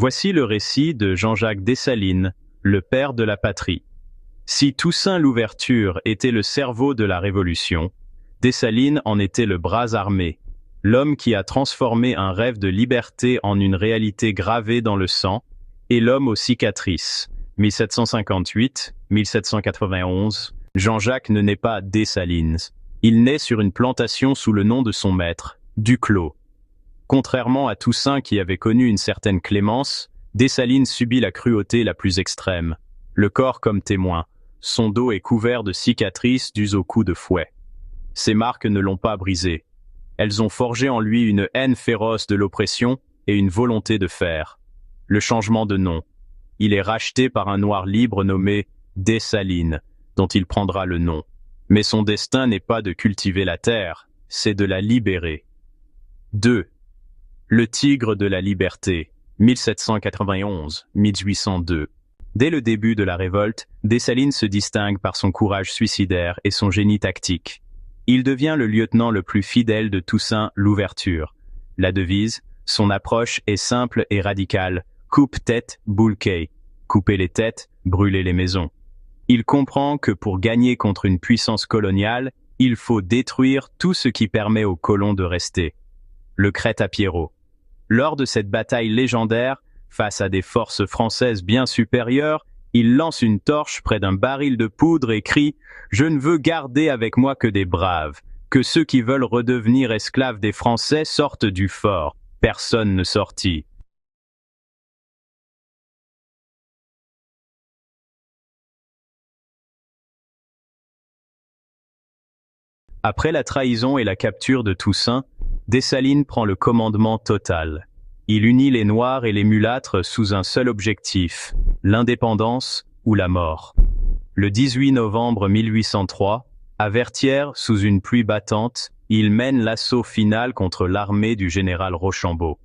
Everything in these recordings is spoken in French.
Voici le récit de Jean-Jacques Dessalines, le père de la patrie. Si Toussaint Louverture était le cerveau de la Révolution, Dessalines en était le bras armé, l'homme qui a transformé un rêve de liberté en une réalité gravée dans le sang, et l'homme aux cicatrices. 1758-1791, Jean-Jacques ne naît pas Dessalines. Il naît sur une plantation sous le nom de son maître, Duclos. Contrairement à Toussaint qui avait connu une certaine clémence, Dessalines subit la cruauté la plus extrême. Le corps comme témoin, son dos est couvert de cicatrices dues aux coups de fouet. Ces marques ne l'ont pas brisé. Elles ont forgé en lui une haine féroce de l'oppression et une volonté de faire. Le changement de nom. Il est racheté par un noir libre nommé Dessalines, dont il prendra le nom. Mais son destin n'est pas de cultiver la terre, c'est de la libérer. 2. Le tigre de la liberté, 1791-1802. Dès le début de la révolte, Dessalines se distingue par son courage suicidaire et son génie tactique. Il devient le lieutenant le plus fidèle de Toussaint Louverture. La devise, son approche est simple et radicale. Coupe-tête, boule-quai. Couper les têtes, brûler les maisons. Il comprend que pour gagner contre une puissance coloniale, il faut détruire tout ce qui permet aux colons de rester. Le Crête-à-Pierrot. Lors de cette bataille légendaire, face à des forces françaises bien supérieures, il lance une torche près d'un baril de poudre et crie « Je ne veux garder avec moi que des braves, que ceux qui veulent redevenir esclaves des Français sortent du fort. » Personne ne sortit. Après la trahison et la capture de Toussaint, Dessalines prend le commandement total. Il unit les Noirs et les mulâtres sous un seul objectif, l'indépendance ou la mort. Le 18 novembre 1803, à Vertières, sous une pluie battante, il mène l'assaut final contre l'armée du général Rochambeau.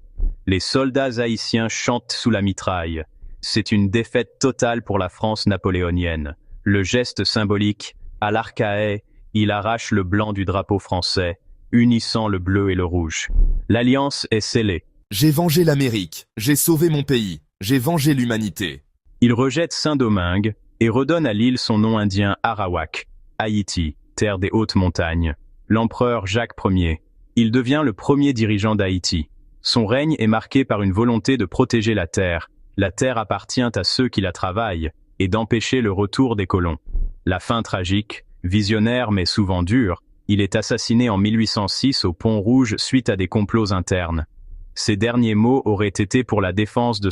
Les soldats haïtiens chantent sous la mitraille. C'est une défaite totale pour la France napoléonienne. Le geste symbolique, à l'arcahaie, il arrache le blanc du drapeau français, unissant le bleu et le rouge. L'alliance est scellée. J'ai vengé l'Amérique, j'ai sauvé mon pays, j'ai vengé l'humanité. Il rejette Saint-Domingue et redonne à l'île son nom indien Arawak, Haïti, terre des hautes montagnes. L'empereur Jacques Ier. Il devient le premier dirigeant d'Haïti. Son règne est marqué par une volonté de protéger la terre. La terre appartient à ceux qui la travaillent et d'empêcher le retour des colons. La fin tragique, visionnaire mais souvent dure, il est assassiné en 1806 au Pont Rouge suite à des complots internes. Ses derniers mots auraient été pour la défense de